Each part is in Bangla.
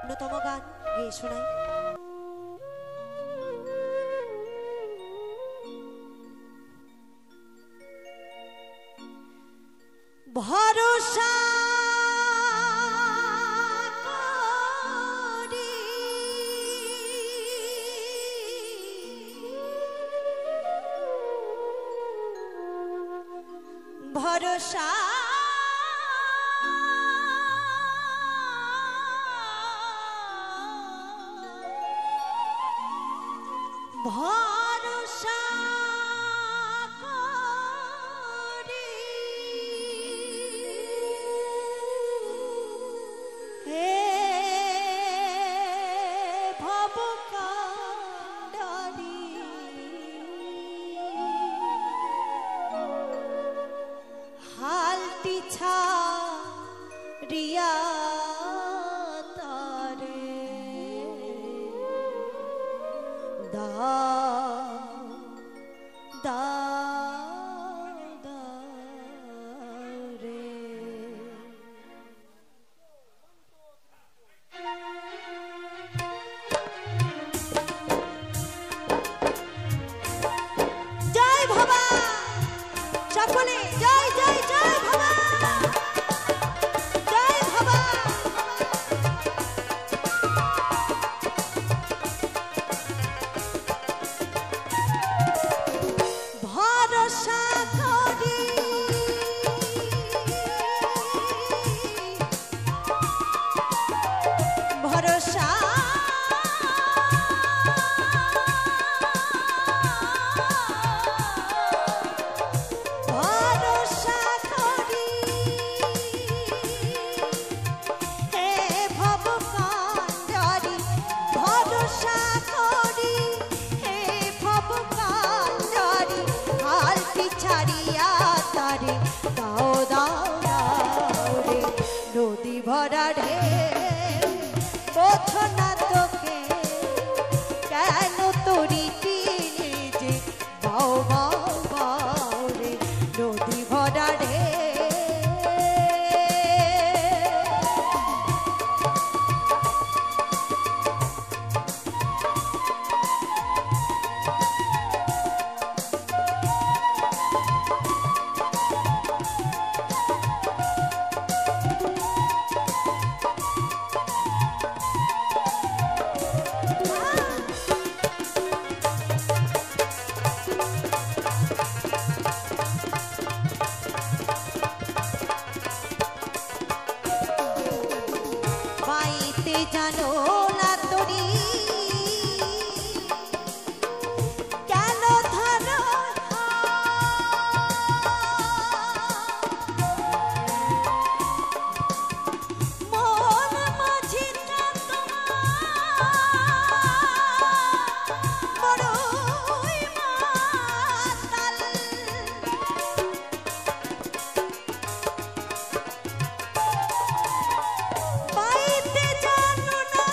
অন্যতম গান গেয়ে শোনাই। ভরসা ভরসা ভরসা করি হে ভবকান্ডারি হালটি ছাড়িয়া তারে রে জয় ভবা সকলে জয় জয় জয় ভবা জয় ভবা ভরসা করি ভরসা ভরসা করি হে ভবকান্ডারি ভরসা করি হে ভবকান্ডারি হালটি ছাড়িয়া তারে দাও দাও দাও রে নদী ভরা ঢেউ বোঝ না তোকে কেন তোরি যে বাও বাও বাও রে নদী ভরা ঢেউ বাইতে জানো না তোরি কেন ধরো মন মাঝি না তোমার বড়ই মাতাল বাইতে জানো না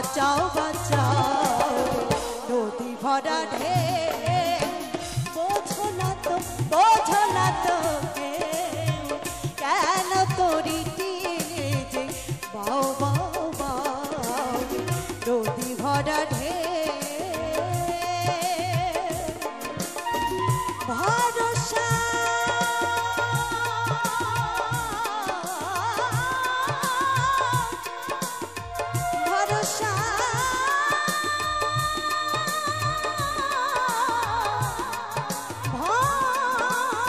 বাঁচাও বাঁচাও নদী ভরা ঢেউ বোঝো না তো কেউ কেন তরি টিনে যে বাও বাও বাও নদী ভরা ঢেউ ভরসা ভরসা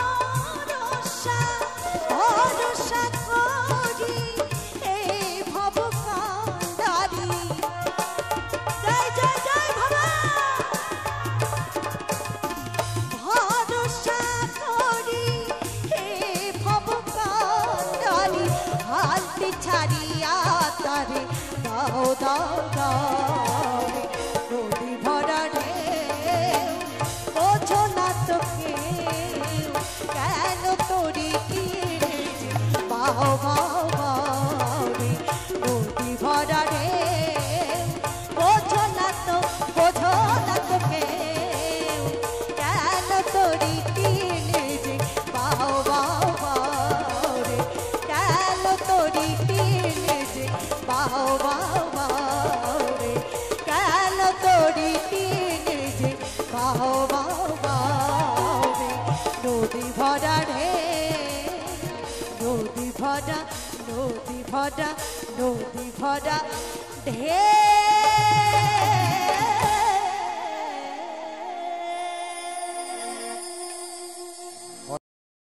ভরসা ভরসা করি এই ভব কান্ডারি জয় জয় জয় বাবা ভরসা করি এই ভব কান্ডারি হালতে ছাড়িয়া তারে দাও দাও দাও নদী ভরা ঢেউ বোঝো না তো কেউ কেন তরি তীরে বাও বাও বাও রে নদী ভরা ঢেউ বোঝো না তো কেউ কেন তরি তীরে বাও বাও বাও রে কেন তরি তীরে বাও বাও বাও রে কেন তরি তীরে বাও বাও বাও রে নদী ভরা নদী ভরা নদী ভরা নদী ভরা ঢেউ